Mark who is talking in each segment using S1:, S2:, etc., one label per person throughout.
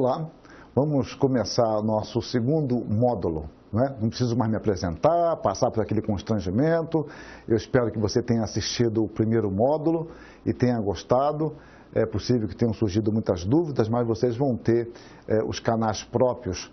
S1: vamos lá, vamos começar nosso segundo módulo. Não preciso mais me apresentar, passar por aquele constrangimento. Eu espero que você tenha assistido o primeiro módulo e tenha gostado. É possível que tenham surgido muitas dúvidas, mas vocês vão ter os canais próprios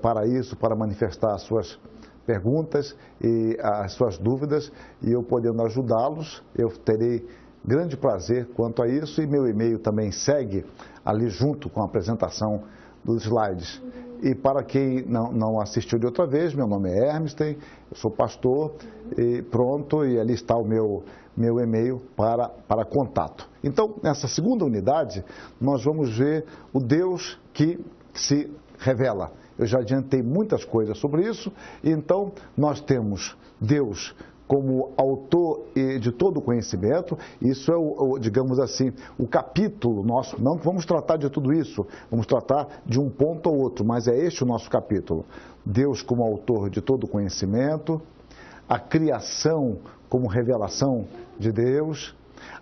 S1: para isso, para manifestar as suas perguntas e as suas dúvidas, e eu podendo ajudá-los, eu terei grande prazer quanto a isso, e meu e-mail também segue ali junto com a apresentação dos slides. E para quem não assistiu de outra vez, meu nome é Hermsten, eu sou pastor, e pronto, e ali está o meu e-mail para contato. Então, nessa segunda unidade, nós vamos ver o Deus que se revela. Eu já adiantei muitas coisas sobre isso, então nós temos Deus como autor de todo o conhecimento. Isso é, digamos assim, o capítulo nosso. Não vamos tratar de tudo isso, vamos tratar de um ponto ou outro, mas é este o nosso capítulo. Deus como autor de todo o conhecimento, a criação como revelação de Deus,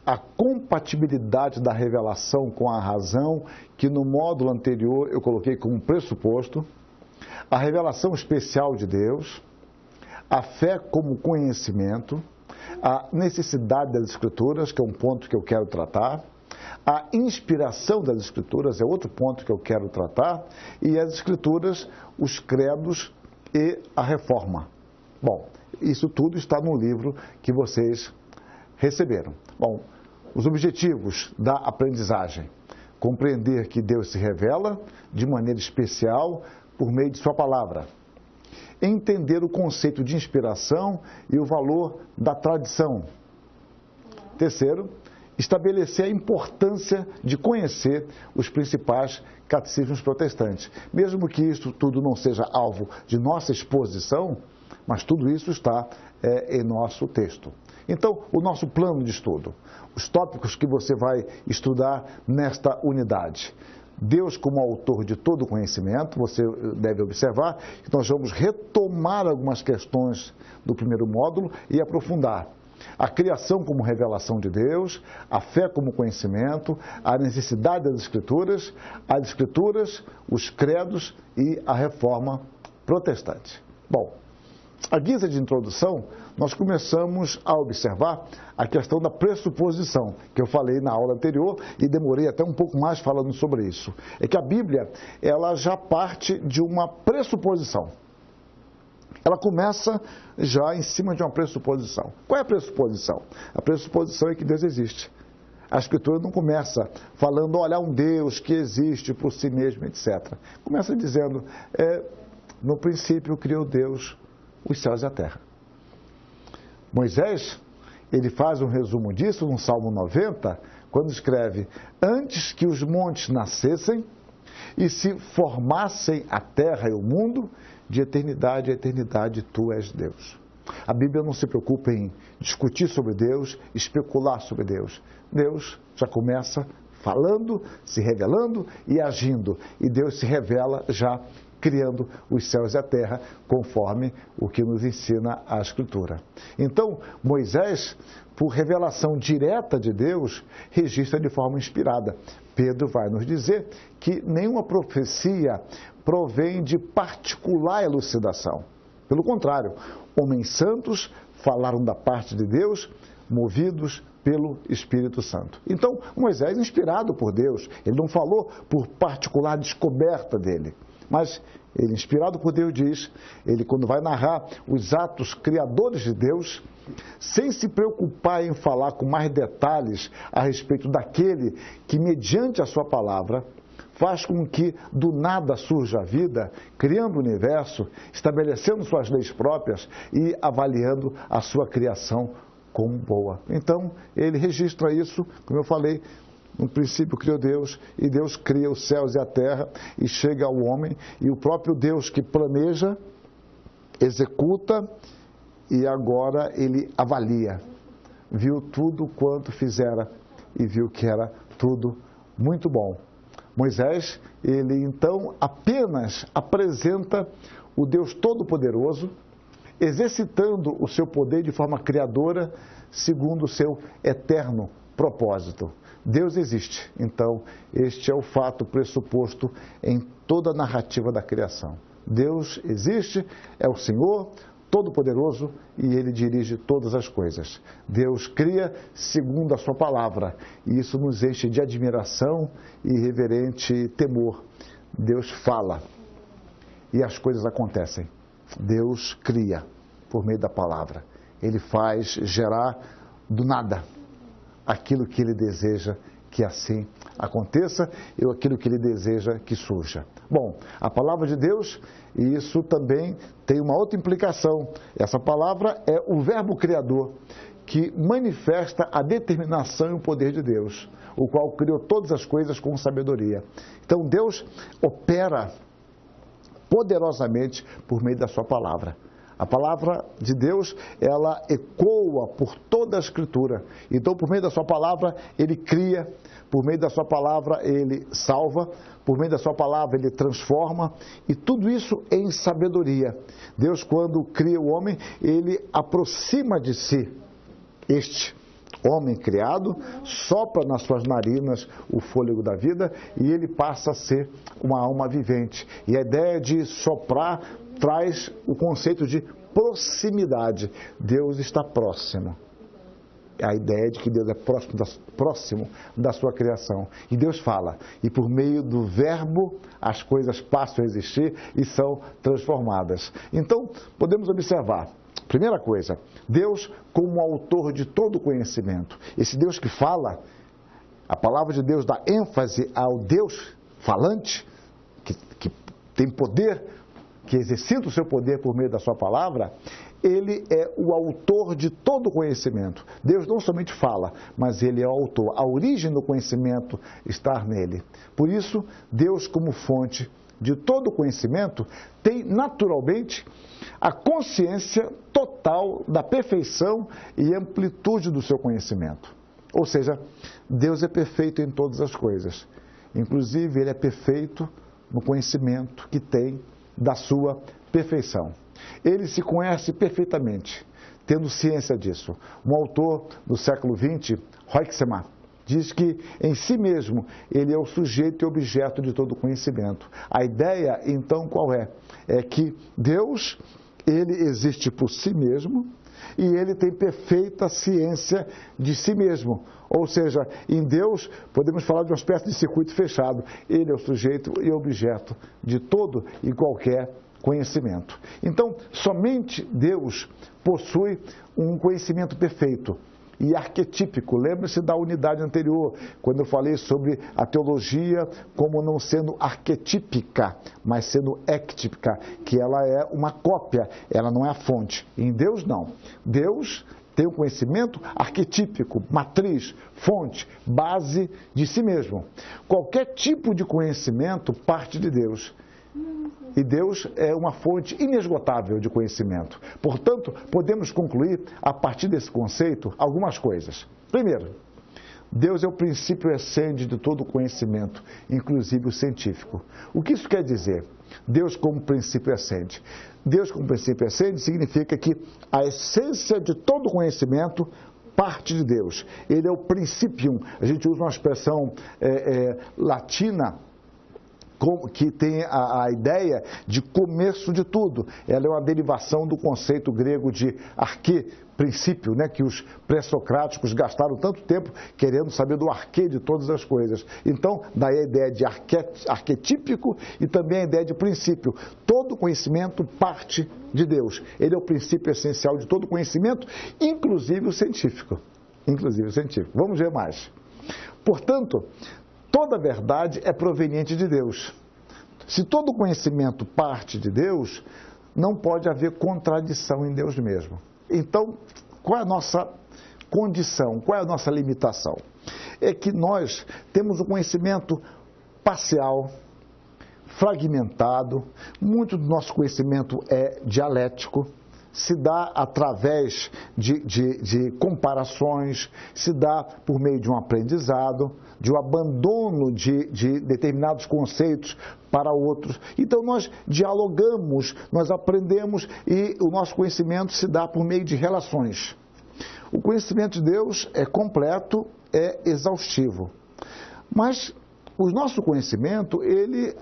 S1: a compatibilidade da revelação com a razão, que no módulo anterior eu coloquei como pressuposto, a revelação especial de Deus, a fé como conhecimento, a necessidade das Escrituras, que é um ponto que eu quero tratar, a inspiração das Escrituras é outro ponto que eu quero tratar, e as Escrituras, os credos e a reforma. Bom, isso tudo está no livro que vocês receberam. Bom, os objetivos da aprendizagem: compreender que Deus se revela de maneira especial por meio de sua palavra. Entender o conceito de inspiração e o valor da tradição. Terceiro, estabelecer a importância de conhecer os principais catecismos protestantes. Mesmo que isso tudo não seja alvo de nossa exposição, mas tudo isso está em nosso texto. Então, o nosso plano de estudo, os tópicos que você vai estudar nesta unidade. Deus como autor de todo o conhecimento, você deve observar que nós vamos retomar algumas questões do primeiro módulo e aprofundar. A criação como revelação de Deus, a fé como conhecimento, a necessidade das Escrituras, os credos e a reforma protestante. Bom, à guisa de introdução, nós começamos a observar a questão da pressuposição, que eu falei na aula anterior e demorei até um pouco mais falando sobre isso. É que a Bíblia, ela já parte de uma pressuposição. Ela começa já em cima de uma pressuposição. Qual é a pressuposição? A pressuposição é que Deus existe. A Escritura não começa falando, olha, há um Deus que existe por si mesmo, etc. Começa dizendo, no princípio criou Deus os céus e a terra. Moisés, ele faz um resumo disso no Salmo 90, quando escreve: antes que os montes nascessem e se formassem a terra e o mundo, de eternidade a eternidade tu és Deus. A Bíblia não se preocupa em discutir sobre Deus, especular sobre Deus. Deus já começa falando, se revelando e agindo. E Deus se revela já criando os céus e a terra, conforme o que nos ensina a Escritura. Então, Moisés, por revelação direta de Deus, registra de forma inspirada. Pedro vai nos dizer que nenhuma profecia provém de particular elucidação. Pelo contrário, homens santos falaram da parte de Deus, movidos pelo Espírito Santo. Então, Moisés, inspirado por Deus, ele não falou por particular descoberta dele, mas ele, inspirado por Deus, diz, ele quando vai narrar os atos criadores de Deus, sem se preocupar em falar com mais detalhes a respeito daquele que, mediante a sua palavra, faz com que do nada surja a vida, criando o universo, estabelecendo suas leis próprias e avaliando a sua criação como boa. Então, ele registra isso, como eu falei, no princípio criou Deus, e Deus cria os céus e a terra, e chega ao homem, e o próprio Deus que planeja, executa, e agora ele avalia. Viu tudo quanto fizera, e viu que era tudo muito bom. Moisés, ele então apenas apresenta o Deus Todo-Poderoso, exercitando o seu poder de forma criadora, segundo o seu eterno propósito. Deus existe. Então, este é o fato pressuposto em toda a narrativa da criação. Deus existe, é o Senhor Todo-Poderoso e Ele dirige todas as coisas. Deus cria segundo a sua palavra e isso nos enche de admiração e reverente temor. Deus fala e as coisas acontecem. Deus cria por meio da palavra. Ele faz gerar do nada aquilo que Ele deseja que assim aconteça e aquilo que Ele deseja que surja. Bom, a palavra de Deus, e isso também tem uma outra implicação. Essa palavra é o verbo criador, que manifesta a determinação e o poder de Deus, o qual criou todas as coisas com sabedoria. Então Deus opera poderosamente por meio da sua palavra. A palavra de Deus, ela ecoa por toda a Escritura. Então, por meio da sua palavra, Ele cria, por meio da sua palavra, Ele salva, por meio da sua palavra, Ele transforma, e tudo isso em sabedoria. Deus, quando cria o homem, Ele aproxima de si este homem criado, sopra nas suas narinas o fôlego da vida e ele passa a ser uma alma vivente. E a ideia de soprar traz o conceito de proximidade. Deus está próximo. A ideia de que Deus é próximo da sua criação. E Deus fala. E por meio do verbo, as coisas passam a existir e são transformadas. Então, podemos observar. Primeira coisa, Deus como autor de todo conhecimento. Esse Deus que fala, a palavra de Deus dá ênfase ao Deus falante, que tem poder, que exercita o seu poder por meio da sua palavra. Ele é o autor de todo conhecimento. Deus não somente fala, mas Ele é o autor. A origem do conhecimento está nele. Por isso, Deus como fonte de todo conhecimento tem naturalmente a consciência total da perfeição e amplitude do seu conhecimento. Ou seja, Deus é perfeito em todas as coisas. Inclusive, Ele é perfeito no conhecimento que tem da sua perfeição. Ele se conhece perfeitamente, tendo ciência disso. Um autor do século XX, Hoeksema, diz que em si mesmo ele é o sujeito e objeto de todo conhecimento. A ideia, então, qual é? É que Deus, Ele existe por si mesmo e Ele tem perfeita ciência de si mesmo. Ou seja, em Deus podemos falar de uma espécie de circuito fechado. Ele é o sujeito e objeto de todo e qualquer conhecimento. Então, somente Deus possui um conhecimento perfeito e arquetípico. Lembre-se da unidade anterior, quando eu falei sobre a teologia como não sendo arquetípica, mas sendo ectípica, que ela é uma cópia, ela não é a fonte. Em Deus, não. Deus tem um conhecimento arquetípico, matriz, fonte, base de si mesmo. Qualquer tipo de conhecimento parte de Deus. E Deus é uma fonte inesgotável de conhecimento. Portanto, podemos concluir, a partir desse conceito, algumas coisas. Primeiro, Deus é o princípio essente de todo conhecimento, inclusive o científico. O que isso quer dizer? Deus como princípio essente. Deus como princípio essente significa que a essência de todo conhecimento parte de Deus. Ele é o principium. A gente usa uma expressão latina, que tem a ideia de começo de tudo. Ela é uma derivação do conceito grego de arquê, princípio, né, que os pré-socráticos gastaram tanto tempo querendo saber do arquê de todas as coisas. Então, daí a ideia de arquetípico e também a ideia de princípio. Todo conhecimento parte de Deus. Ele é o princípio essencial de todo conhecimento, inclusive o científico. Inclusive o científico. Vamos ver mais. Portanto, toda verdade é proveniente de Deus. Se todo conhecimento parte de Deus, não pode haver contradição em Deus mesmo. Então, qual é a nossa condição? Qual é a nossa limitação? É que nós temos um conhecimento parcial, fragmentado, muito do nosso conhecimento é dialético, se dá através de comparações, se dá por meio de um aprendizado, de um abandono de determinados conceitos para outros. Então nós dialogamos, nós aprendemos e o nosso conhecimento se dá por meio de relações. O conhecimento de Deus é completo, é exaustivo. Mas o nosso conhecimento, ele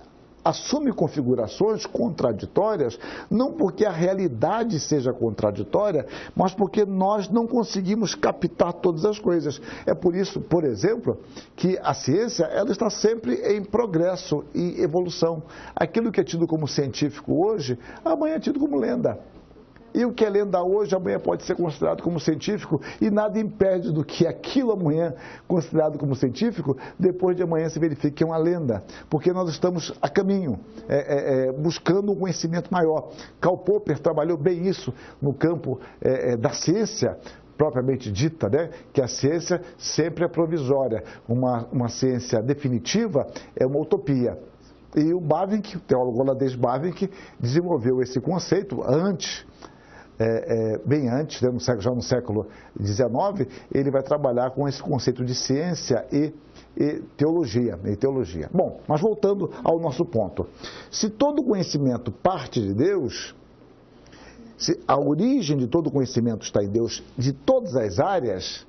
S1: assume configurações contraditórias, não porque a realidade seja contraditória, mas porque nós não conseguimos captar todas as coisas. É por isso, por exemplo, que a ciência ela está sempre em progresso e evolução. Aquilo que é tido como científico hoje, amanhã é tido como lenda. E o que é lenda hoje, amanhã pode ser considerado como científico, e nada impede do que aquilo amanhã, considerado como científico, depois de amanhã se verifique que é uma lenda, porque nós estamos a caminho, buscando um conhecimento maior. Karl Popper trabalhou bem isso no campo da ciência, propriamente dita, né? Que a ciência sempre é provisória, uma ciência definitiva é uma utopia. E o Bavinck, o teólogo holandês Bavinck, desenvolveu esse conceito bem antes, né, já no século XIX, ele vai trabalhar com esse conceito de ciência e teologia. Bom, mas voltando ao nosso ponto. Se todo conhecimento parte de Deus, se a origem de todo conhecimento está em Deus, de todas as áreas,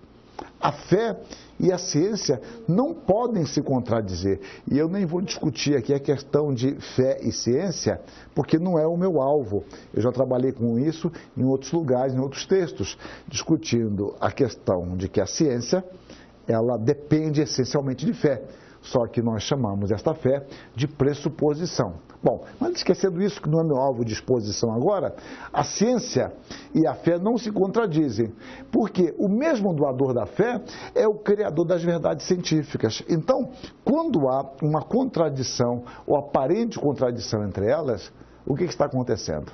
S1: a fé e a ciência não podem se contradizer. E eu nem vou discutir aqui a questão de fé e ciência, porque não é o meu alvo. Eu já trabalhei com isso em outros lugares, em outros textos, discutindo a questão de que a ciência, ela depende essencialmente de fé. Só que nós chamamos esta fé de pressuposição. Bom, mas esquecendo isso, que não é meu alvo de exposição agora, a ciência e a fé não se contradizem, porque o mesmo doador da fé é o criador das verdades científicas. Então, quando há uma contradição ou aparente contradição entre elas, o que está acontecendo?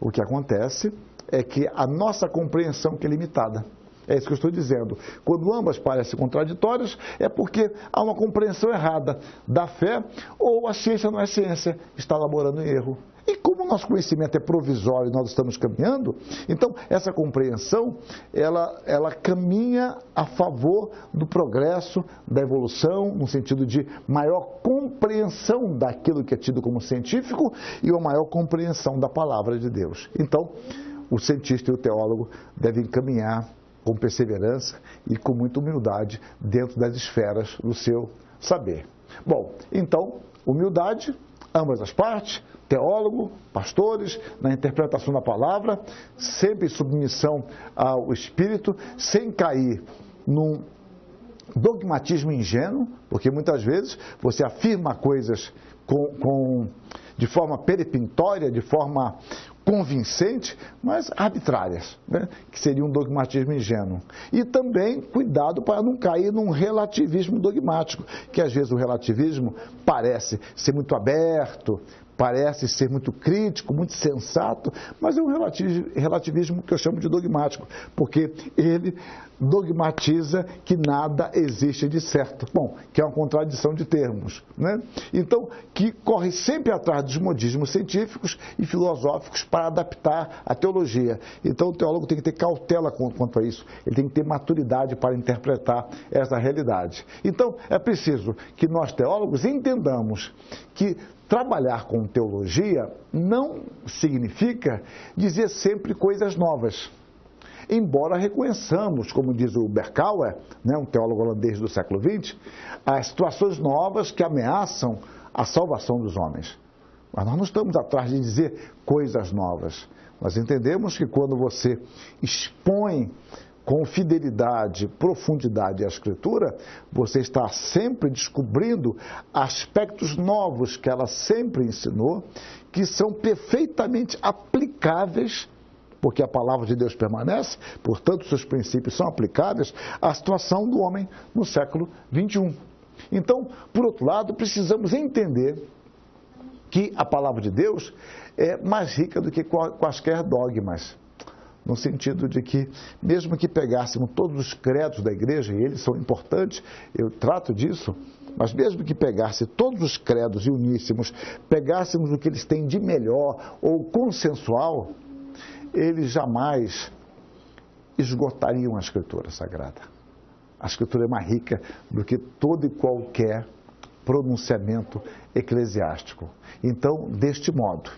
S1: O que acontece é que a nossa compreensão que é limitada. É isso que eu estou dizendo. Quando ambas parecem contraditórias, é porque há uma compreensão errada da fé, ou a ciência não é ciência, está elaborando erro. E como o nosso conhecimento é provisório e nós estamos caminhando, então essa compreensão, ela caminha a favor do progresso, da evolução, no sentido de maior compreensão daquilo que é tido como científico e uma maior compreensão da palavra de Deus. Então, o cientista e o teólogo devem caminhar com perseverança e com muita humildade dentro das esferas do seu saber. Bom, então, humildade, ambas as partes, teólogo, pastores, na interpretação da palavra, sempre em submissão ao Espírito, sem cair num dogmatismo ingênuo, porque muitas vezes você afirma coisas de forma peremptória, de forma convincente, mas arbitrárias, né? Que seria um dogmatismo ingênuo. E também cuidado para não cair num relativismo dogmático, que às vezes o relativismo parece ser muito aberto, parece ser muito crítico, muito sensato, mas é um relativismo que eu chamo de dogmático, porque ele dogmatiza que nada existe de certo. Bom, que é uma contradição de termos, né? Então, que corre sempre atrás dos modismos científicos e filosóficos para adaptar a teologia. Então, o teólogo tem que ter cautela quanto a isso, ele tem que ter maturidade para interpretar essa realidade. Então, é preciso que nós, teólogos, entendamos que trabalhar com teologia não significa dizer sempre coisas novas. Embora reconheçamos, como diz o Berkouwer, né, um teólogo holandês do século XX, as situações novas que ameaçam a salvação dos homens. Mas nós não estamos atrás de dizer coisas novas. Nós entendemos que quando você expõe com fidelidade, profundidade à Escritura, você está sempre descobrindo aspectos novos que ela sempre ensinou, que são perfeitamente aplicáveis, porque a palavra de Deus permanece, portanto, seus princípios são aplicáveis à situação do homem no século XXI. Então, por outro lado, precisamos entender que a palavra de Deus é mais rica do que quaisquer dogmas. No sentido de que, mesmo que pegássemos todos os credos da igreja, e eles são importantes, eu trato disso, mas mesmo que pegasse todos os credos e uníssemos, pegássemos o que eles têm de melhor ou consensual, eles jamais esgotariam a Escritura Sagrada. A Escritura é mais rica do que todo e qualquer pronunciamento eclesiástico. Então, deste modo,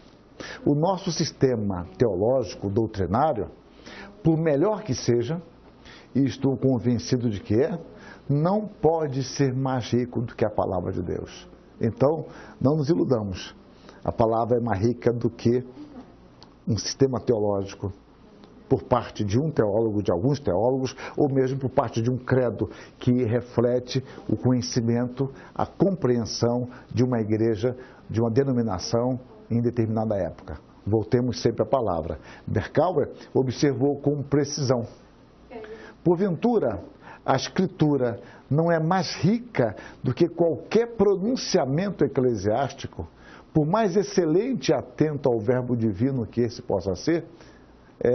S1: o nosso sistema teológico, doutrinário, por melhor que seja, e estou convencido de que não pode ser mais rico do que a palavra de Deus. Então, não nos iludamos. A palavra é mais rica do que um sistema teológico por parte de um teólogo, de alguns teólogos, ou mesmo por parte de um credo que reflete o conhecimento, a compreensão de uma igreja, de uma denominação em determinada época. Voltemos sempre à palavra. Berkouwer observou com precisão. Porventura, a Escritura não é mais rica do que qualquer pronunciamento eclesiástico, por mais excelente e atento ao verbo divino que esse possa ser?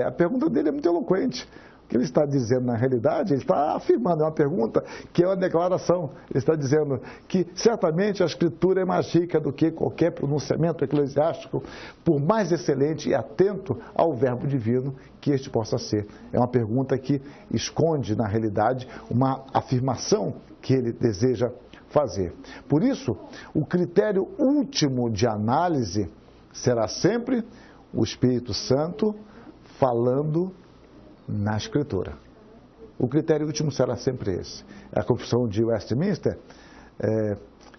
S1: A pergunta dele é muito eloquente. O que ele está dizendo, na realidade, ele está afirmando, é uma pergunta que é uma declaração. Ele está dizendo que certamente a Escritura é mais rica do que qualquer pronunciamento eclesiástico, por mais excelente e atento ao verbo divino que este possa ser. É uma pergunta que esconde, na realidade, uma afirmação que ele deseja fazer. Por isso, o critério último de análise será sempre o Espírito Santo falando na Escritura. O critério último será sempre esse. A Confissão de Westminster,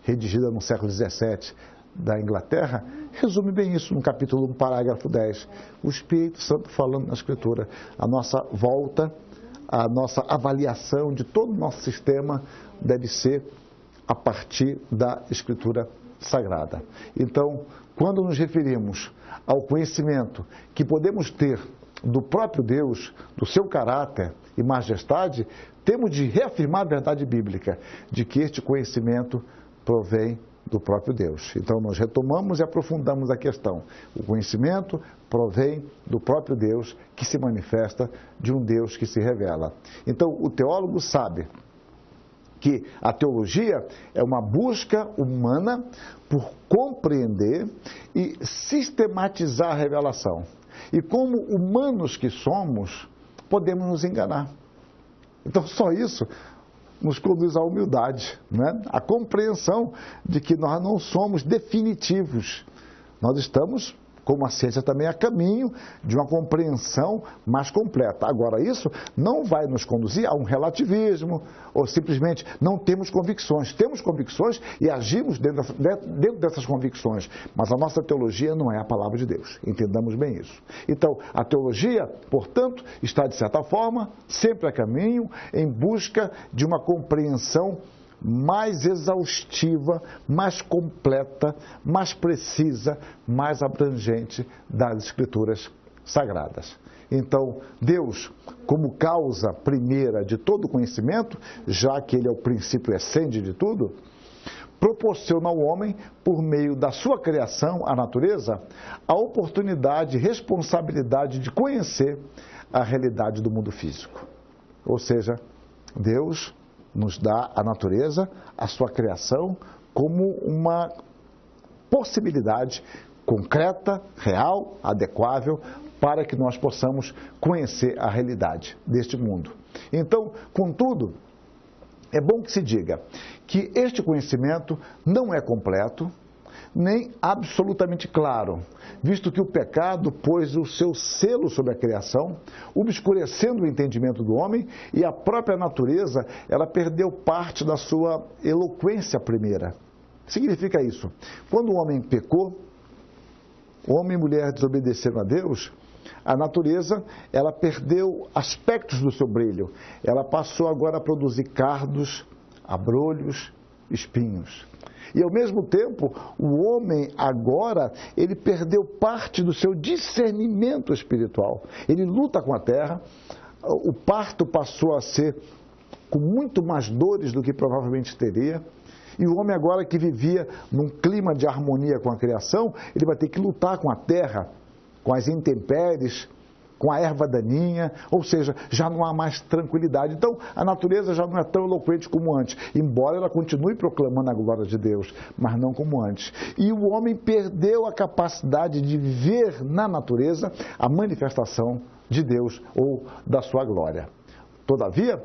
S1: redigida no século XVII da Inglaterra, resume bem isso no capítulo 1, parágrafo 10. O Espírito Santo falando na Escritura. A nossa volta, a nossa avaliação de todo o nosso sistema deve ser a partir da Escritura Sagrada. Então, quando nos referimos ao conhecimento que podemos ter do próprio Deus, do seu caráter e majestade, temos de reafirmar a verdade bíblica, de que este conhecimento provém do próprio Deus. Então, nós retomamos e aprofundamos a questão. O conhecimento provém do próprio Deus, que se manifesta, de um Deus que se revela. Então, o teólogo sabe que a teologia é uma busca humana por compreender e sistematizar a revelação. E como humanos que somos, podemos nos enganar. Então, só isso nos conduz à humildade, né? A compreensão de que nós não somos definitivos. Nós estamos, como a ciência também, a caminho de uma compreensão mais completa. Agora, isso não vai nos conduzir a um relativismo, ou simplesmente não temos convicções. Temos convicções e agimos dentro dessas convicções, mas a nossa teologia não é a palavra de Deus. Entendamos bem isso. Então, a teologia, portanto, está, de certa forma, sempre a caminho em busca de uma compreensão mais exaustiva, mais completa, mais precisa, mais abrangente das Escrituras Sagradas. Então, Deus, como causa primeira de todo conhecimento, já que Ele é o princípio essente de tudo, proporciona ao homem, por meio da sua criação, a natureza, a oportunidade e responsabilidade de conhecer a realidade do mundo físico. Ou seja, Deus nos dá a natureza, a sua criação, como uma possibilidade concreta, real, adequável, para que nós possamos conhecer a realidade deste mundo. Então, contudo, é bom que se diga que este conhecimento não é completo, nem absolutamente claro, visto que o pecado pôs o seu selo sobre a criação, obscurecendo o entendimento do homem, e a própria natureza, ela perdeu parte da sua eloquência primeira. Significa isso: quando o homem pecou, homem e mulher desobedeceram a Deus, a natureza, ela perdeu aspectos do seu brilho. Ela passou agora a produzir cardos, abrolhos, espinhos. E, ao mesmo tempo, o homem agora, ele perdeu parte do seu discernimento espiritual. Ele luta com a terra, o parto passou a ser com muito mais dores do que provavelmente teria. E o homem agora que vivia num clima de harmonia com a criação, ele vai ter que lutar com a terra, com as intempéries, com a erva daninha, ou seja, já não há mais tranquilidade. Então, a natureza já não é tão eloquente como antes, embora ela continue proclamando a glória de Deus, mas não como antes. E o homem perdeu a capacidade de ver na natureza a manifestação de Deus ou da sua glória. Todavia,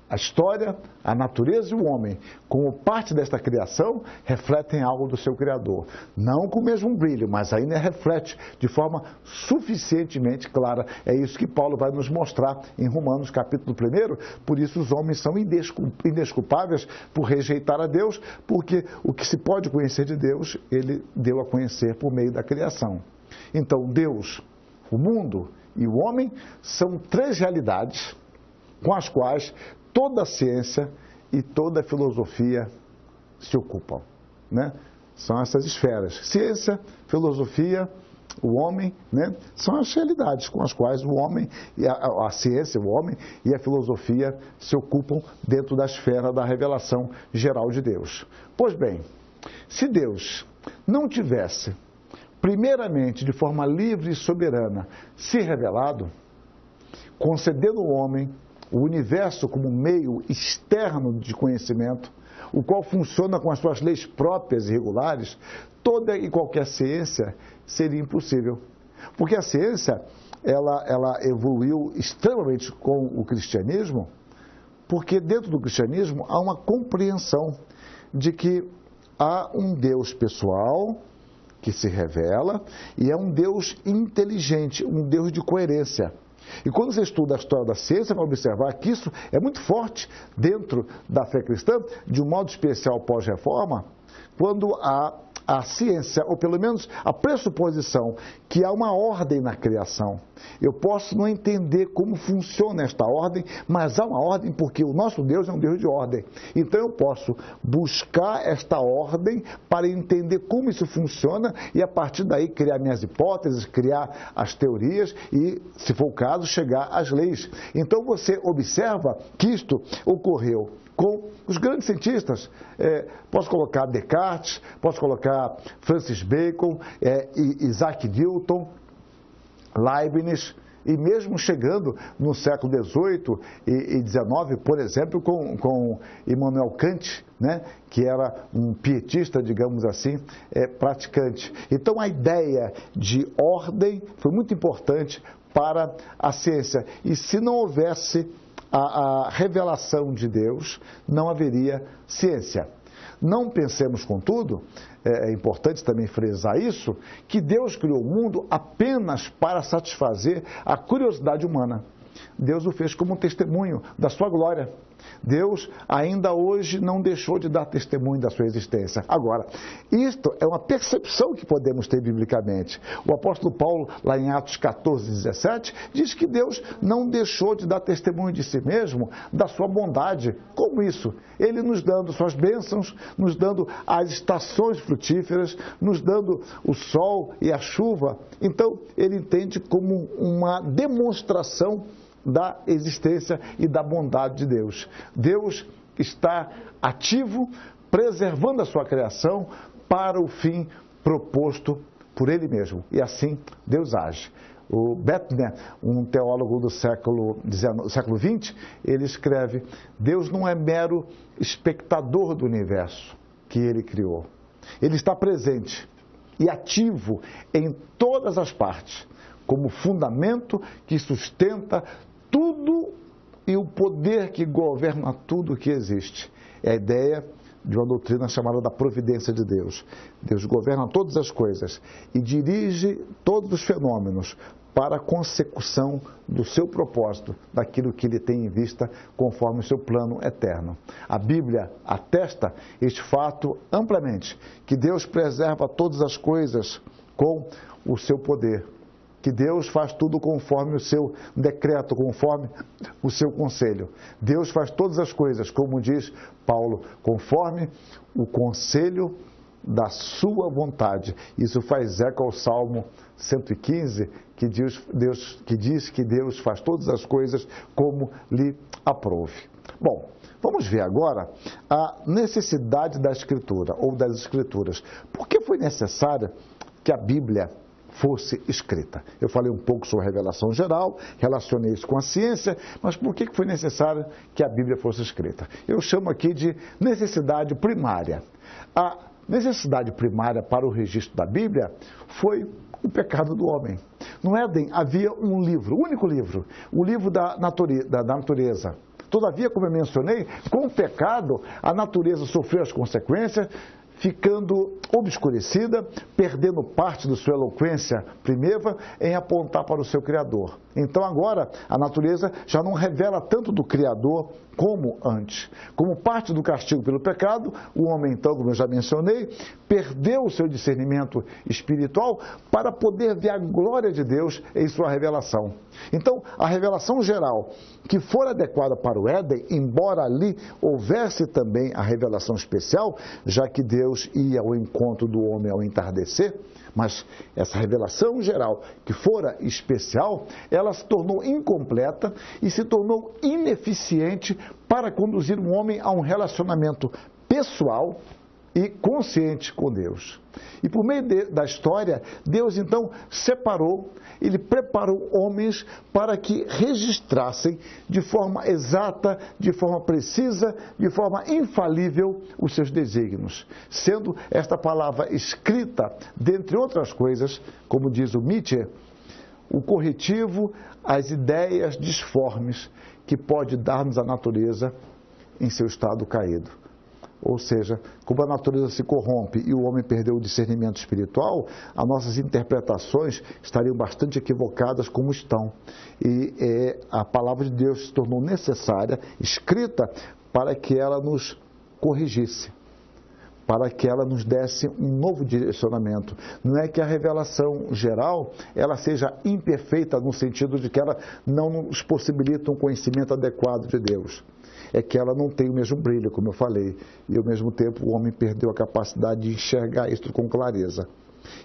S1: A história, a natureza e o homem, como parte desta criação, refletem algo do seu Criador. Não com o mesmo brilho, mas ainda reflete de forma suficientemente clara. É isso que Paulo vai nos mostrar em Romanos capítulo 1. Por isso os homens são indesculpáveis por rejeitar a Deus, porque o que se pode conhecer de Deus, ele deu a conhecer por meio da criação. Então Deus, o mundo e o homem são três realidades com as quais toda a ciência e toda a filosofia se ocupam, né? São essas esferas. Ciência, filosofia, o homem, né? São as realidades com as quais o homem, e a ciência, o homem e a filosofia se ocupam dentro da esfera da revelação geral de Deus. Pois bem, se Deus não tivesse, primeiramente, de forma livre e soberana, se revelado, concedendo ao homem o universo como meio externo de conhecimento, o qual funciona com as suas leis próprias e regulares, toda e qualquer ciência seria impossível. Porque a ciência, ela evoluiu extremamente com o cristianismo, porque dentro do cristianismo há uma compreensão de que há um Deus pessoal que se revela e é um Deus inteligente, um Deus de coerência. E quando você estuda a história da ciência, vai observar que isso é muito forte dentro da fé cristã, de um modo especial pós-reforma, quando a ciência, ou pelo menos a pressuposição que há uma ordem na criação. Eu posso não entender como funciona esta ordem, mas há uma ordem porque o nosso Deus é um Deus de ordem. Então eu posso buscar esta ordem para entender como isso funciona e a partir daí criar minhas hipóteses, criar as teorias e, se for o caso, chegar às leis. Então você observa que isto ocorreu com os grandes cientistas. Posso colocar Descartes, posso colocar Francis Bacon, Isaac Newton, Leibniz, e mesmo chegando no século XVIII e XIX, por exemplo, com Immanuel Kant, né, que era um pietista, digamos assim, praticante. Então a ideia de ordem foi muito importante para a ciência. E se não houvesse a revelação de Deus, não haveria ciência. Não pensemos, contudo, é importante também frisar isso, que Deus criou o mundo apenas para satisfazer a curiosidade humana. Deus o fez como um testemunho da sua glória. Deus ainda hoje não deixou de dar testemunho da sua existência. Agora, isto é uma percepção que podemos ter biblicamente. O apóstolo Paulo, lá em Atos 14, 17, diz que Deus não deixou de dar testemunho de si mesmo, da sua bondade. Como isso? Ele nos dando suas bênçãos, nos dando as estações frutíferas, nos dando o sol e a chuva. Então, ele entende como uma demonstração da existência e da bondade de Deus. Deus está ativo, preservando a sua criação para o fim proposto por Ele mesmo. E assim Deus age. O Bettner, um teólogo do século XX, ele escreve: Deus não é mero espectador do universo que Ele criou. Ele está presente e ativo em todas as partes, como fundamento que sustenta tudo e o poder que governa tudo que existe. É a ideia de uma doutrina chamada da providência de Deus. Deus governa todas as coisas e dirige todos os fenômenos para a consecução do seu propósito, daquilo que ele tem em vista conforme o seu plano eterno. A Bíblia atesta este fato amplamente, que Deus preserva todas as coisas com o seu poder, que Deus faz tudo conforme o seu decreto, conforme o seu conselho. Deus faz todas as coisas, como diz Paulo, conforme o conselho da sua vontade. Isso faz eco ao Salmo 115, que diz que Deus faz todas as coisas como lhe aprouve. Bom, vamos ver agora a necessidade da Escritura, ou das Escrituras. Por que foi necessário que a Bíblia fosse escrita? Eu falei um pouco sobre a revelação geral, relacionei isso com a ciência, mas por que foi necessário que a Bíblia fosse escrita? Eu chamo aqui de necessidade primária. A necessidade primária para o registro da Bíblia foi o pecado do homem. No Éden havia um livro, um único livro, o livro da natureza. Todavia, como eu mencionei, com o pecado, a natureza sofreu as consequências, ficando obscurecida, perdendo parte da sua eloquência primitiva em apontar para o seu Criador. Então agora a natureza já não revela tanto do Criador como antes. Como parte do castigo pelo pecado, o homem então, como eu já mencionei, perdeu o seu discernimento espiritual para poder ver a glória de Deus em sua revelação. Então, a revelação geral, que for adequada para o Éden, embora ali houvesse também a revelação especial, já que Deus ia ao encontro do homem ao entardecer, mas essa revelação geral, que fora especial, ela se tornou incompleta e se tornou ineficiente para conduzir um homem a um relacionamento pessoal e consciente com Deus. E por meio da história, Deus então separou, Ele preparou homens para que registrassem de forma exata, de forma precisa, de forma infalível os seus desígnios. Sendo esta palavra escrita, dentre outras coisas, como diz o Nietzsche, o corretivo às ideias disformes que pode dar-nos a natureza em seu estado caído. Ou seja, como a natureza se corrompe e o homem perdeu o discernimento espiritual, as nossas interpretações estariam bastante equivocadas como estão. E a palavra de Deus se tornou necessária, escrita, para que ela nos corrigisse, para que ela nos desse um novo direcionamento. Não é que a revelação geral ela seja imperfeita no sentido de que ela não nos possibilita um conhecimento adequado de Deus. É que ela não tem o mesmo brilho, como eu falei, e ao mesmo tempo o homem perdeu a capacidade de enxergar isso com clareza.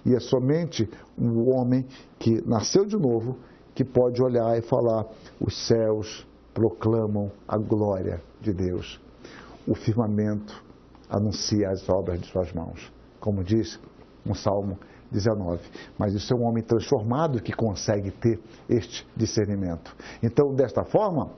S1: E é somente um homem que nasceu de novo que pode olhar e falar: os céus proclamam a glória de Deus, o firmamento anuncia as obras de suas mãos, como diz no Salmo 19. Mas isso é um homem transformado que consegue ter este discernimento. Então, desta forma,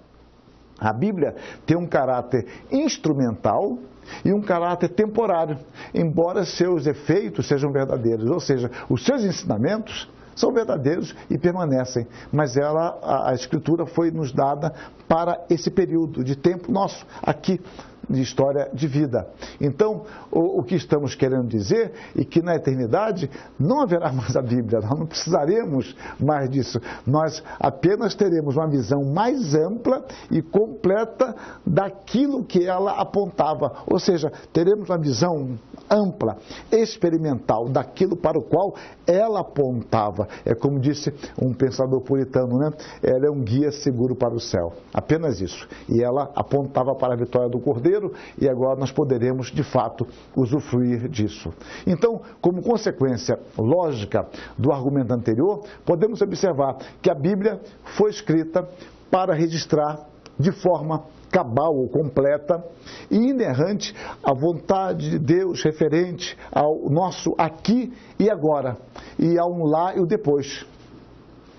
S1: a Bíblia tem um caráter instrumental e um caráter temporário, embora seus efeitos sejam verdadeiros, ou seja, os seus ensinamentos são verdadeiros e permanecem, mas a Escritura foi nos dada para esse período de tempo nosso, aqui, de história de vida. Então, o que estamos querendo dizer é que na eternidade não haverá mais a Bíblia, nós não precisaremos mais disso, nós apenas teremos uma visão mais ampla e completa daquilo que ela apontava, ou seja, teremos uma visão ampla, experimental, daquilo para o qual ela apontava. É como disse um pensador puritano, né? Ela é um guia seguro para o céu, apenas isso. E ela apontava para a vitória do Cordeiro, e agora nós poderemos, de fato, usufruir disso. Então, como consequência lógica do argumento anterior, podemos observar que a Bíblia foi escrita para registrar de forma cabal ou completa e inerrante a vontade de Deus referente ao nosso aqui e agora, e a um lá e o depois.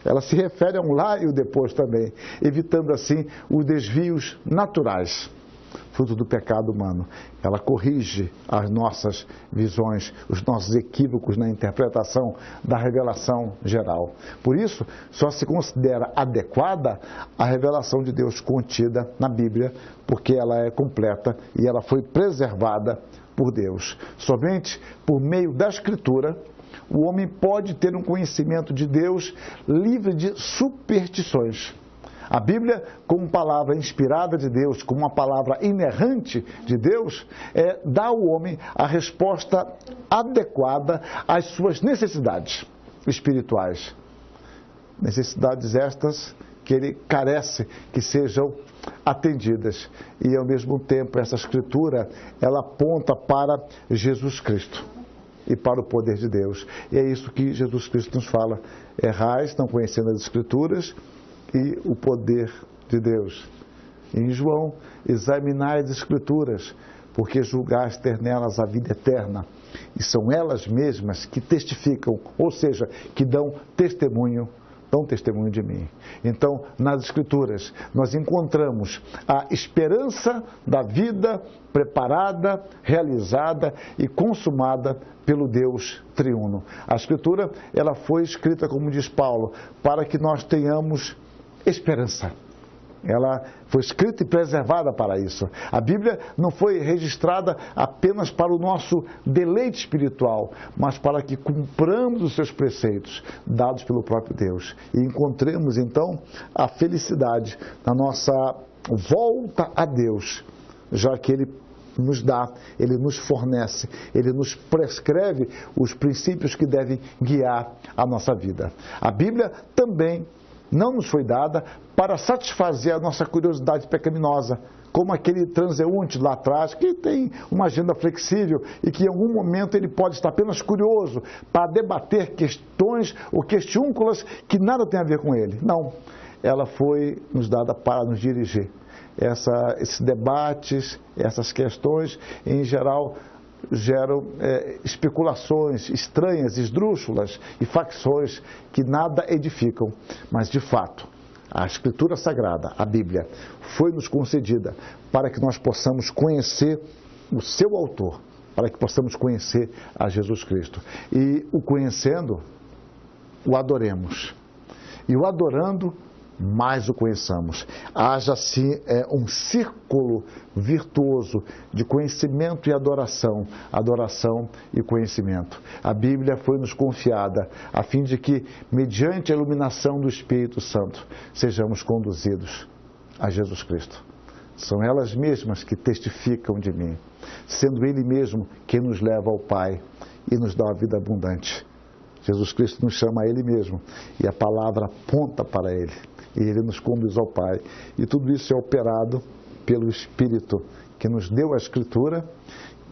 S1: Ela se refere a um lá e o depois também, evitando assim os desvios naturais, fruto do pecado humano. Ela corrige as nossas visões, os nossos equívocos na interpretação da revelação geral. Por isso, só se considera adequada a revelação de Deus contida na Bíblia, porque ela é completa e ela foi preservada por Deus. Somente por meio da Escritura, o homem pode ter um conhecimento de Deus livre de superstições. A Bíblia, como palavra inspirada de Deus, como uma palavra inerrante de Deus, dá ao homem a resposta adequada às suas necessidades espirituais. Necessidades estas que ele carece que sejam atendidas. E, ao mesmo tempo, essa Escritura, ela aponta para Jesus Cristo e para o poder de Deus. E é isso que Jesus Cristo nos fala. Errais, não conhecendo as Escrituras, e o poder de Deus. Em João, examinai as Escrituras, porque julgais ter nelas a vida eterna, e são elas mesmas que testificam, ou seja, que dão testemunho de mim. Então, nas Escrituras, nós encontramos a esperança da vida preparada, realizada e consumada pelo Deus triuno. A Escritura, ela foi escrita, como diz Paulo, para que nós tenhamos esperança. Ela foi escrita e preservada para isso. A Bíblia não foi registrada apenas para o nosso deleite espiritual, mas para que cumpramos os seus preceitos dados pelo próprio Deus e encontremos então a felicidade na nossa volta a Deus, já que Ele nos dá, Ele nos fornece, Ele nos prescreve os princípios que devem guiar a nossa vida. A Bíblia também não nos foi dada para satisfazer a nossa curiosidade pecaminosa, como aquele transeunte lá atrás que tem uma agenda flexível e que em algum momento ele pode estar apenas curioso para debater questões ou questiúnculas que nada tem a ver com ele. Não, ela foi nos dada para nos dirigir. Esses debates, essas questões, em geral, geram especulações estranhas, esdrúxulas e facções que nada edificam. Mas, de fato, a Escritura Sagrada, a Bíblia, foi nos concedida para que nós possamos conhecer o seu autor, para que possamos conhecer a Jesus Cristo. E o conhecendo, o adoremos. E o adorando, mais o conheçamos. Haja assim um círculo virtuoso de conhecimento e adoração, adoração e conhecimento. A Bíblia foi nos confiada a fim de que, mediante a iluminação do Espírito Santo, sejamos conduzidos a Jesus Cristo. São elas mesmas que testificam de mim, sendo Ele mesmo quem nos leva ao Pai e nos dá a vida abundante. Jesus Cristo nos chama a Ele mesmo e a palavra aponta para Ele. E Ele nos conduz ao Pai. E tudo isso é operado pelo Espírito, que nos deu a Escritura,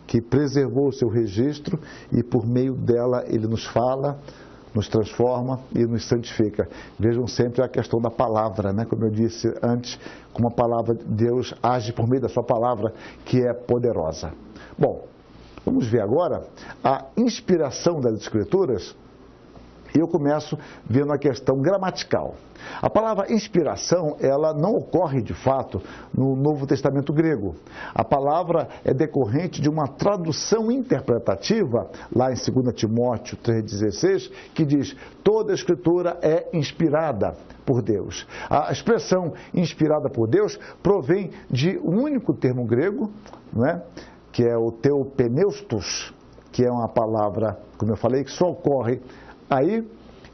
S1: que preservou o seu registro e por meio dela Ele nos fala, nos transforma e nos santifica. Vejam sempre a questão da palavra, né? Como eu disse antes, como a palavra de Deus age por meio da sua palavra, que é poderosa. Bom, vamos ver agora a inspiração das Escrituras. E eu começo vendo a questão gramatical. A palavra inspiração, ela não ocorre de fato no Novo Testamento grego. A palavra é decorrente de uma tradução interpretativa, lá em 2 Timóteo 3,16, que diz: toda a Escritura é inspirada por Deus. A expressão inspirada por Deus provém de um único termo grego, não é? Que é o theopneustos, que é uma palavra, como eu falei, que só ocorre aí.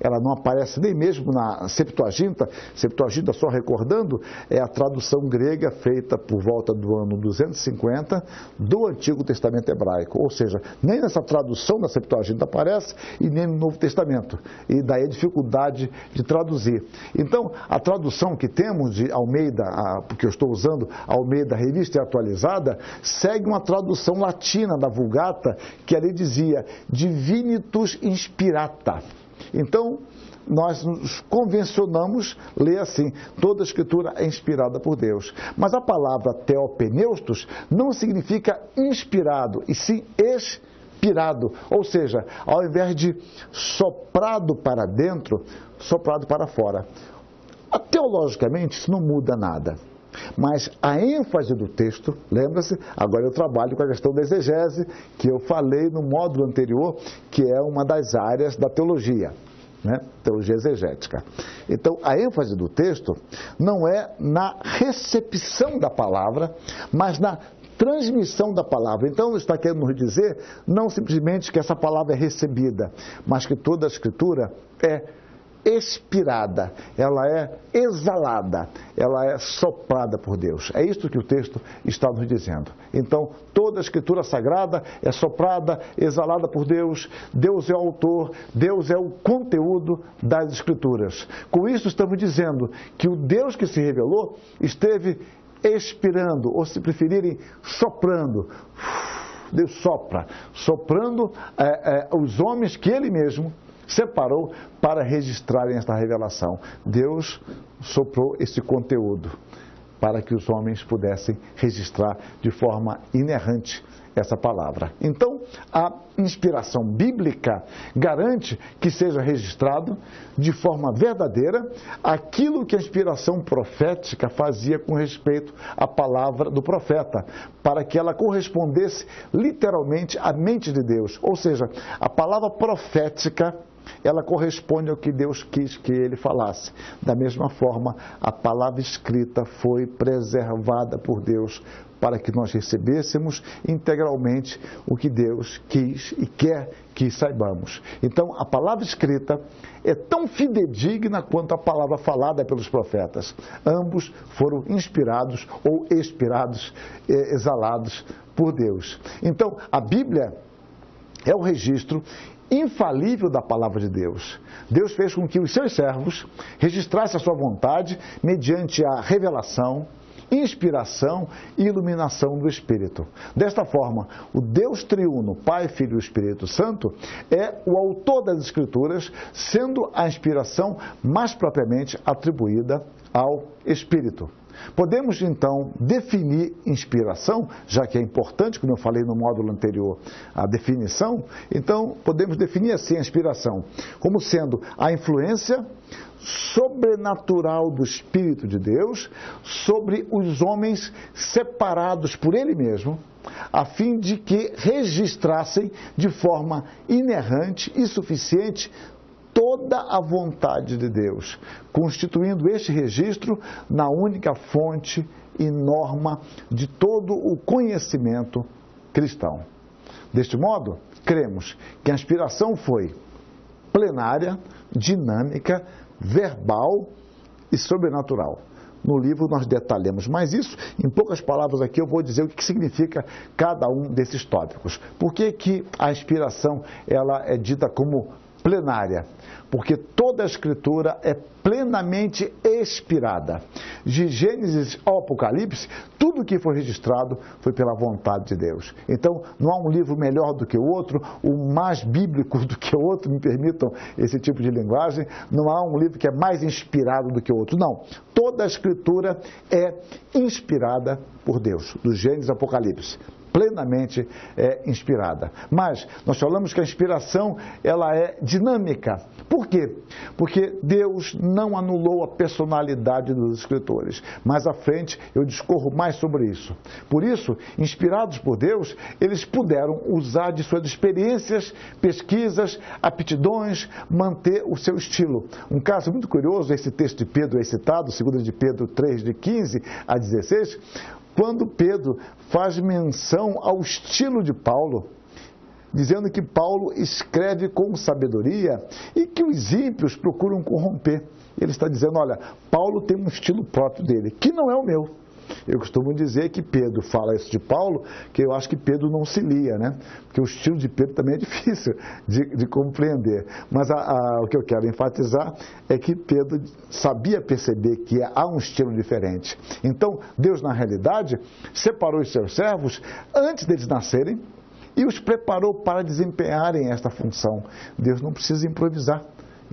S1: Ela não aparece nem mesmo na Septuaginta. Septuaginta, só recordando, é a tradução grega feita por volta do ano 250 do Antigo Testamento hebraico. Ou seja, nem nessa tradução da Septuaginta aparece e nem no Novo Testamento. E daí a dificuldade de traduzir. Então, a tradução que temos de Almeida, porque eu estou usando Almeida Revista Atualizada, segue uma tradução latina da Vulgata, que ali dizia Divinitus Inspirata. Então, nós nos convencionamos ler assim: toda a Escritura é inspirada por Deus. Mas a palavra theopneustos não significa inspirado, e sim expirado. Ou seja, ao invés de soprado para dentro, soprado para fora. Teologicamente, isso não muda nada. Mas a ênfase do texto, lembra-se, agora eu trabalho com a questão da exegese, que eu falei no módulo anterior, que é uma das áreas da teologia, né? Teologia exegética. Então, a ênfase do texto não é na recepção da palavra, mas na transmissão da palavra. Então, está querendo nos dizer, não simplesmente que essa palavra é recebida, mas que toda a Escritura é expirada, ela é exalada, ela é soprada por Deus. É isso que o texto está nos dizendo. Então, toda a Escritura Sagrada é soprada, exalada por Deus. Deus é o autor, Deus é o conteúdo das Escrituras. Com isso, estamos dizendo que o Deus que se revelou esteve expirando, ou se preferirem, soprando. Deus sopra, soprando os homens que Ele mesmo separou para registrarem esta revelação. Deus soprou esse conteúdo para que os homens pudessem registrar de forma inerrante essa palavra. Então, a inspiração bíblica garante que seja registrado de forma verdadeira aquilo que a inspiração profética fazia com respeito à palavra do profeta, para que ela correspondesse literalmente à mente de Deus. Ou seja, a palavra profética ela corresponde ao que Deus quis que ele falasse. Da mesma forma, a palavra escrita foi preservada por Deus para que nós recebêssemos integralmente o que Deus quis e quer que saibamos. Então, a palavra escrita é tão fidedigna quanto a palavra falada pelos profetas. Ambos foram inspirados ou expirados, exalados por Deus. Então, a Bíblia é o registro infalível da palavra de Deus. Deus fez com que os seus servos registrassem a sua vontade mediante a revelação, inspiração e iluminação do Espírito. Desta forma, o Deus triuno, Pai, Filho e Espírito Santo, é o autor das Escrituras, sendo a inspiração mais propriamente atribuída ao Espírito. Podemos, então, definir inspiração, já que é importante, como eu falei no módulo anterior, a definição. Então, podemos definir assim a inspiração, como sendo a influência sobrenatural do Espírito de Deus sobre os homens separados por Ele mesmo, a fim de que registrassem de forma inerrante e suficiente toda a vontade de Deus, constituindo este registro na única fonte e norma de todo o conhecimento cristão. Deste modo, cremos que a inspiração foi plenária, dinâmica, verbal e sobrenatural. No livro nós detalhamos mais isso. Em poucas palavras aqui eu vou dizer o que significa cada um desses tópicos. Por que que a inspiração ela é dita como plenária? Porque toda a Escritura é plenamente expirada. De Gênesis ao Apocalipse, tudo que foi registrado foi pela vontade de Deus. Então, não há um livro melhor do que o outro, o mais bíblico do que o outro, me permitam esse tipo de linguagem. Não há um livro que é mais inspirado do que o outro. Não. Toda a Escritura é inspirada por Deus, do Gênesis ao Apocalipse. Plenamente inspirada. Mas nós falamos que a inspiração ela é dinâmica. Por quê? Porque Deus não anulou a personalidade dos escritores. Mais à frente eu discorro mais sobre isso. Por isso, inspirados por Deus, eles puderam usar de suas experiências, pesquisas, aptidões, manter o seu estilo. Um caso muito curioso, esse texto de Pedro é citado, 2 de Pedro 3, de 15 a 16, quando Pedro faz menção ao estilo de Paulo, dizendo que Paulo escreve com sabedoria e que os ímpios procuram corromper. Ele está dizendo, olha, Paulo tem um estilo próprio dele, que não é o meu. Eu costumo dizer que Pedro fala isso de Paulo, que eu acho que Pedro não se lia, né? Porque o estilo de Pedro também é difícil de compreender. Mas o que eu quero enfatizar é que Pedro sabia perceber que há um estilo diferente. Então, Deus, na realidade, separou os seus servos antes deles nascerem e os preparou para desempenharem esta função. Deus não precisa improvisar.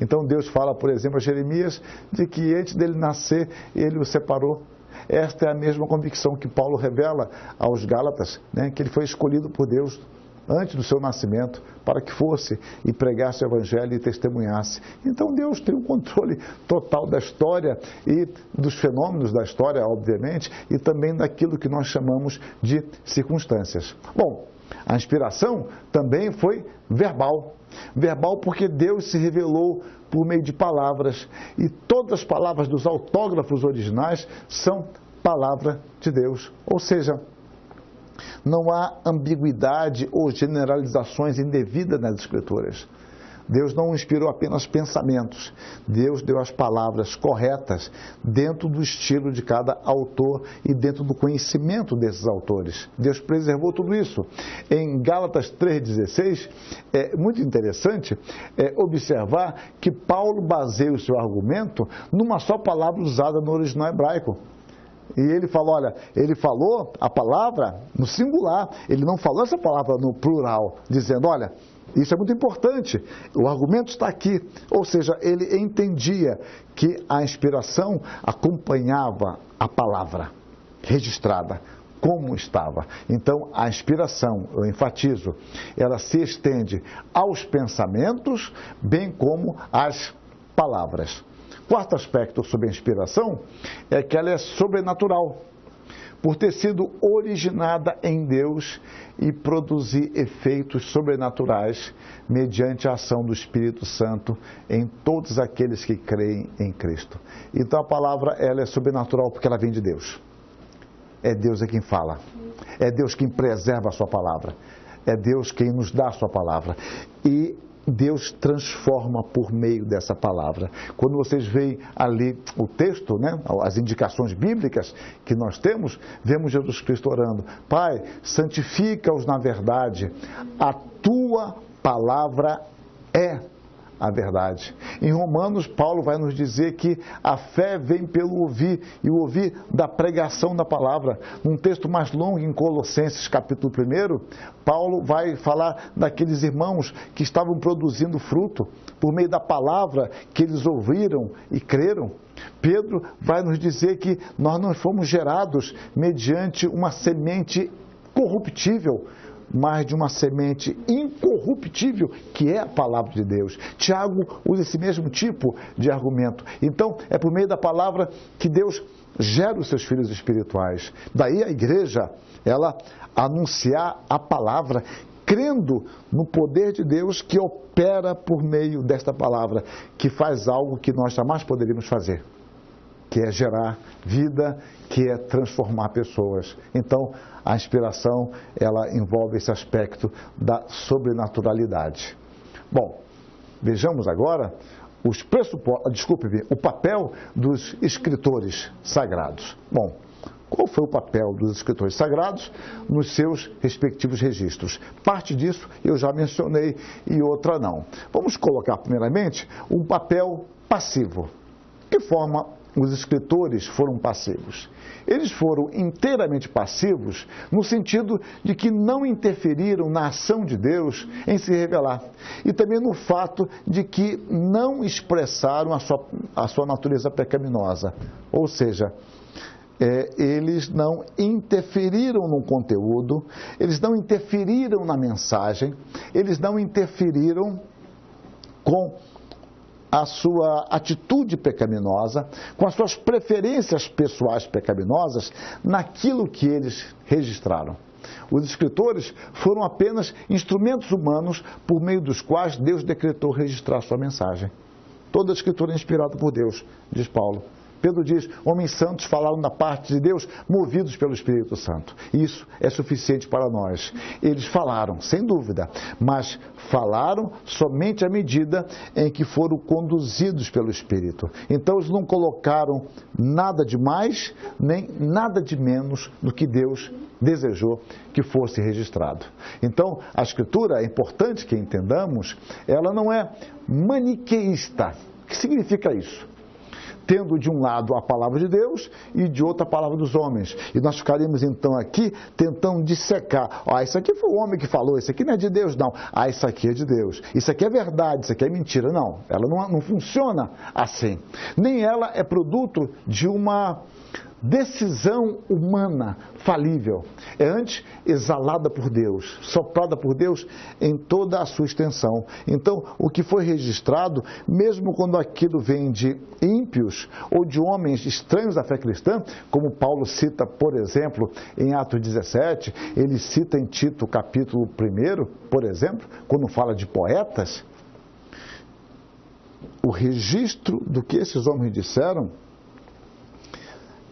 S1: Então, Deus fala, por exemplo, a Jeremias, de que antes dele nascer, ele o separou. Esta é a mesma convicção que Paulo revela aos Gálatas, né, que ele foi escolhido por Deus antes do seu nascimento, para que fosse e pregasse o Evangelho e testemunhasse. Então Deus tem um controle total da história e dos fenômenos da história, obviamente, e também daquilo que nós chamamos de circunstâncias. Bom, a inspiração também foi verbal. Verbal porque Deus se revelou por meio de palavras, e todas as palavras dos autógrafos originais são palavra de Deus. Ou seja, não há ambiguidade ou generalizações indevidas nas Escrituras. Deus não inspirou apenas pensamentos, Deus deu as palavras corretas dentro do estilo de cada autor e dentro do conhecimento desses autores. Deus preservou tudo isso. Em Gálatas 3,16, é muito interessante observar que Paulo baseia o seu argumento numa só palavra usada no original hebraico. E ele falou, olha, ele falou a palavra no singular, ele não falou essa palavra no plural, dizendo, olha, isso é muito importante, o argumento está aqui. Ou seja, ele entendia que a inspiração acompanhava a palavra registrada, como estava. Então, a inspiração, eu enfatizo, ela se estende aos pensamentos, bem como às palavras. Quarto aspecto sobre a inspiração é que ela é sobrenatural. por ter sido originada em Deus e produzir efeitos sobrenaturais mediante a ação do Espírito Santo em todos aqueles que creem em Cristo. Então a palavra ela é sobrenatural porque ela vem de Deus. É Deus quem fala. É Deus quem preserva a sua palavra. É Deus quem nos dá a sua palavra. E Deus transforma por meio dessa palavra. Quando vocês veem ali o texto, né, as indicações bíblicas que nós temos, vemos Jesus Cristo orando: Pai, santifica-os na verdade, a tua palavra é a verdade. Em Romanos, Paulo vai nos dizer que a fé vem pelo ouvir, e o ouvir da pregação da palavra. Num texto mais longo, em Colossenses capítulo 1, Paulo vai falar daqueles irmãos que estavam produzindo fruto por meio da palavra que eles ouviram e creram. Pedro vai nos dizer que nós não fomos gerados mediante uma semente corruptível, mas de uma semente incorruptível, que é a palavra de Deus. Tiago usa esse mesmo tipo de argumento. Então, é por meio da palavra que Deus gera os seus filhos espirituais. Daí a igreja, ela anunciar a palavra, crendo no poder de Deus que opera por meio desta palavra, que faz algo que nós jamais poderíamos fazer, que é gerar vida, que é transformar pessoas. Então, a inspiração, ela envolve esse aspecto da sobrenaturalidade. Bom, vejamos agora o papel dos escritores sagrados. Bom, qual foi o papel dos escritores sagrados nos seus respectivos registros? Parte disso eu já mencionei e outra não. Vamos colocar primeiramente um papel passivo. De que forma os escritores foram passivos? Eles foram inteiramente passivos no sentido de que não interferiram na ação de Deus em se revelar. E também no fato de que não expressaram a sua natureza pecaminosa. Ou seja, eles não interferiram no conteúdo, eles não interferiram na mensagem, eles não interferiram com a sua atitude pecaminosa, com as suas preferências pessoais pecaminosas, naquilo que eles registraram. Os escritores foram apenas instrumentos humanos por meio dos quais Deus decretou registrar sua mensagem. Toda a escritura é inspirada por Deus, diz Paulo. Pedro diz: homens santos falaram da parte de Deus, movidos pelo Espírito Santo. Isso é suficiente para nós. Eles falaram, sem dúvida, mas falaram somente à medida em que foram conduzidos pelo Espírito. Então eles não colocaram nada de mais, nem nada de menos do que Deus desejou que fosse registrado. Então, a Escritura, é importante que entendamos, ela não é maniqueísta. O que significa isso? Tendo de um lado a palavra de Deus e de outro a palavra dos homens. E nós ficaríamos então aqui tentando dissecar. Isso aqui foi o homem que falou, isso aqui não é de Deus, não. Isso aqui é de Deus. Isso aqui é verdade, isso aqui é mentira. Não, ela não funciona assim. Nem ela é produto de uma decisão humana falível. É antes exalada por Deus, soprada por Deus em toda a sua extensão. Então, o que foi registrado, mesmo quando aquilo vem de ímpios ou de homens estranhos à fé cristã, como Paulo cita, por exemplo, em Atos 17, ele cita em Tito capítulo 1, por exemplo, quando fala de poetas, o registro do que esses homens disseram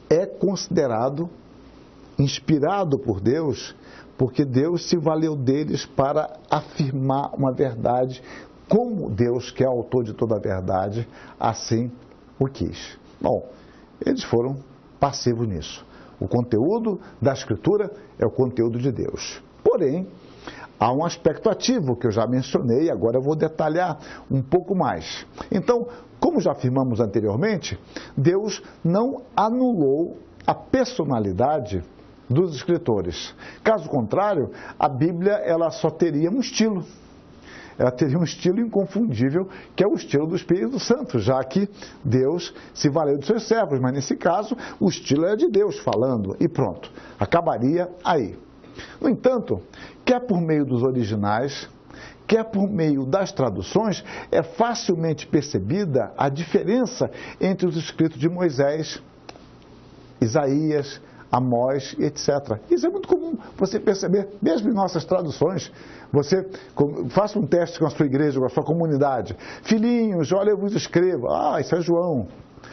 S1: é considerado inspirado por Deus, porque Deus se valeu deles para afirmar uma verdade, como Deus, que é autor de toda a verdade, assim o quis. Bom, eles foram passivos nisso. O conteúdo da Escritura é o conteúdo de Deus. Porém, há um aspecto ativo que eu já mencionei, agora eu vou detalhar um pouco mais. Então, como já afirmamos anteriormente, Deus não anulou a personalidade dos escritores. Caso contrário, a Bíblia ela só teria um estilo. Ela teria um estilo inconfundível, que é o estilo do Espírito Santo, já que Deus se valeu dos seus servos, mas nesse caso o estilo é de Deus falando e pronto, acabaria aí. No entanto, quer por meio dos originais, quer por meio das traduções, é facilmente percebida a diferença entre os escritos de Moisés, Isaías, Amós, etc. Isso é muito comum você perceber, mesmo em nossas traduções. Você faça um teste com a sua igreja, com a sua comunidade. Filhinhos, olha, eu vos escrevo. Ah, isso é João.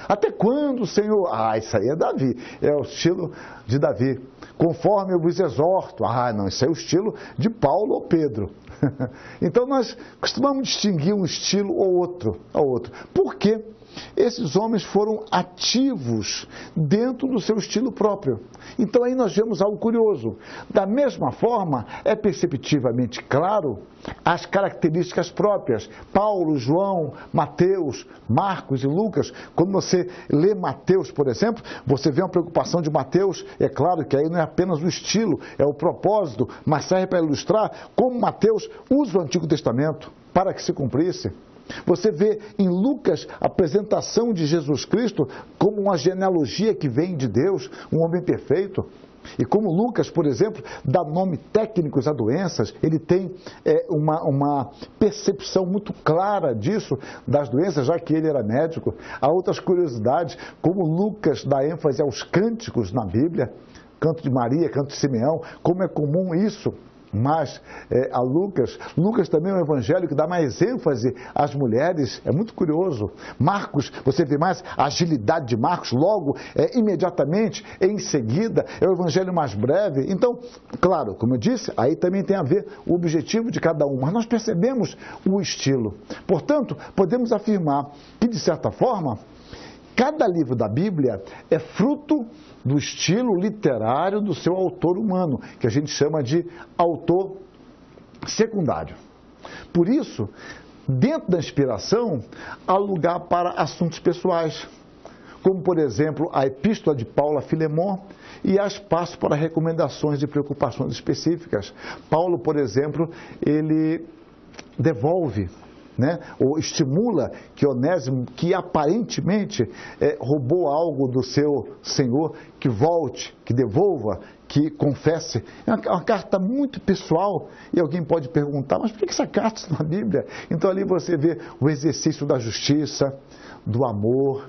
S1: Até quando, Senhor? Ah, isso aí é Davi. É o estilo de Davi. Conforme eu vos exorto. Ah, não, isso é o estilo de Paulo ou Pedro. Então nós costumamos distinguir um estilo ou outro. Por quê? Esses homens foram ativos dentro do seu estilo próprio. Então aí nós vemos algo curioso. Da mesma forma, é perceptivamente claro as características próprias. Paulo, João, Mateus, Marcos e Lucas. Quando você lê Mateus, por exemplo, você vê uma preocupação de Mateus. É claro que aí não é apenas o estilo, é o propósito, mas serve para ilustrar como Mateus usa o Antigo Testamento para que se cumprisse. Você vê em Lucas a apresentação de Jesus Cristo como uma genealogia que vem de Deus, um homem perfeito. E como Lucas, por exemplo, dá nome técnicos a doenças, ele tem uma percepção muito clara disso, das doenças, já que ele era médico. Há outras curiosidades, como Lucas dá ênfase aos cânticos na Bíblia, canto de Maria, canto de Simeão, como é comum isso. Mas a Lucas também é um evangelho que dá mais ênfase às mulheres, é muito curioso. Marcos, você vê mais a agilidade de Marcos, logo, imediatamente, em seguida, é o evangelho mais breve. Então, claro, como eu disse, aí também tem a ver o objetivo de cada um, mas nós percebemos o estilo. Portanto, podemos afirmar que, de certa forma, cada livro da Bíblia é fruto do estilo literário do seu autor humano, que a gente chama de autor secundário. Por isso, dentro da inspiração, há lugar para assuntos pessoais, como, por exemplo, a Epístola de Paulo a Filemon, e há espaço para recomendações de preocupações específicas. Paulo, por exemplo, ele devolve, ou estimula que Onésimo, que aparentemente roubou algo do seu senhor, que volte, que devolva, que confesse. É uma carta muito pessoal, e alguém pode perguntar, mas por que essa carta está na Bíblia? Então ali você vê o exercício da justiça, do amor,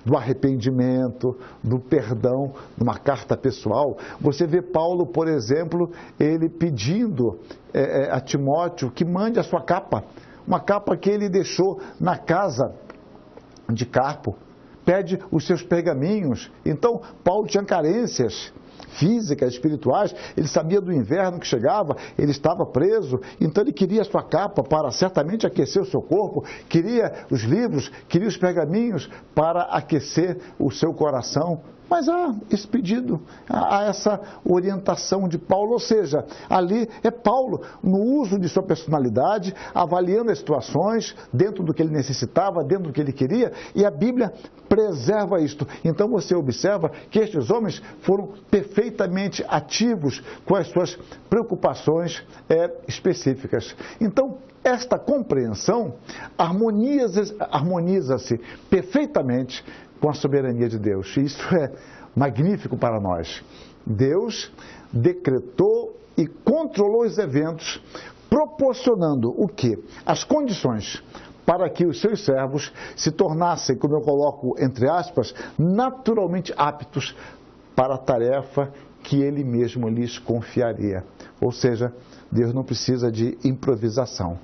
S1: do arrependimento, do perdão, numa carta pessoal. Você vê Paulo, por exemplo, ele pedindo a Timóteo que mande a sua capa, uma capa que ele deixou na casa de Carpo, pede os seus pergaminhos. Então, Paulo tinha carências físicas, espirituais, ele sabia do inverno que chegava, ele estava preso, então ele queria a sua capa para certamente aquecer o seu corpo, queria os livros, queria os pergaminhos para aquecer o seu coração. Mas há esse pedido, há essa orientação de Paulo, ou seja, ali é Paulo, no uso de sua personalidade, avaliando as situações, dentro do que ele necessitava, dentro do que ele queria, e a Bíblia preserva isto. Então você observa que estes homens foram perfeitamente ativos com as suas preocupações específicas. Então, esta compreensão harmoniza-se perfeitamente com a soberania de Deus. E isso é magnífico para nós. Deus decretou e controlou os eventos, proporcionando o quê? As condições para que os seus servos se tornassem, como eu coloco entre aspas, naturalmente aptos para a tarefa que Ele mesmo lhes confiaria. Ou seja, Deus não precisa de improvisação.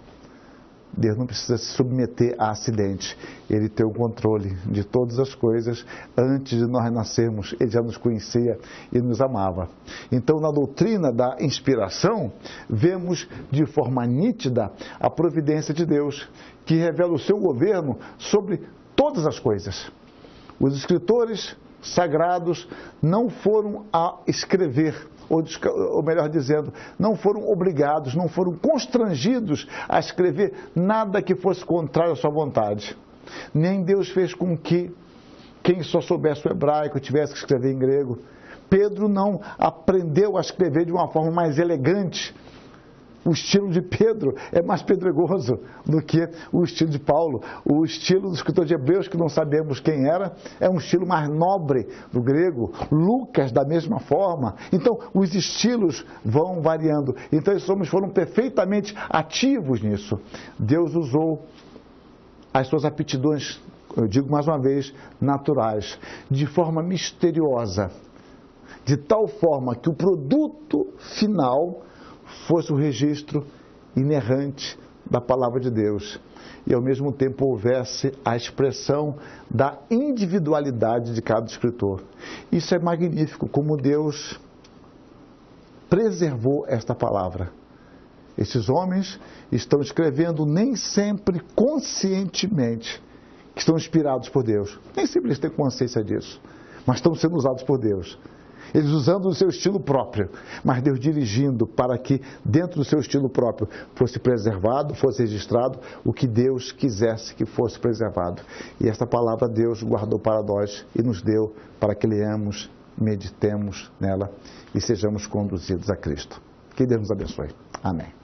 S1: Deus não precisa se submeter a acidente. Ele tem o controle de todas as coisas. Antes de nós nascermos, Ele já nos conhecia e nos amava. Então, na doutrina da inspiração, vemos de forma nítida a providência de Deus, que revela o seu governo sobre todas as coisas. Os escritores sagrados não foram a escrever, ou melhor dizendo, não foram obrigados, não foram constrangidos a escrever nada que fosse contrário à sua vontade. Nem Deus fez com que quem só soubesse o hebraico tivesse que escrever em grego. Pedro não aprendeu a escrever de uma forma mais elegante. O estilo de Pedro é mais pedregoso do que o estilo de Paulo. O estilo do escritor de Hebreus, que não sabemos quem era, é um estilo mais nobre do grego. Lucas, da mesma forma. Então, os estilos vão variando. Então, esses homens foram perfeitamente ativos nisso. Deus usou as suas aptidões, eu digo mais uma vez, naturais, de forma misteriosa. de tal forma que o produto final fosse o registro inerrante da palavra de Deus e ao mesmo tempo houvesse a expressão da individualidade de cada escritor. Isso é magnífico, como Deus preservou esta palavra. Esses homens estão escrevendo nem sempre conscientemente que estão inspirados por Deus. Nem sempre eles têm consciência disso, mas estão sendo usados por Deus. Eles usando o seu estilo próprio, mas Deus dirigindo para que dentro do seu estilo próprio fosse preservado, fosse registrado o que Deus quisesse que fosse preservado. E esta palavra Deus guardou para nós e nos deu para que leamos, meditemos nela e sejamos conduzidos a Cristo. Que Deus nos abençoe. Amém.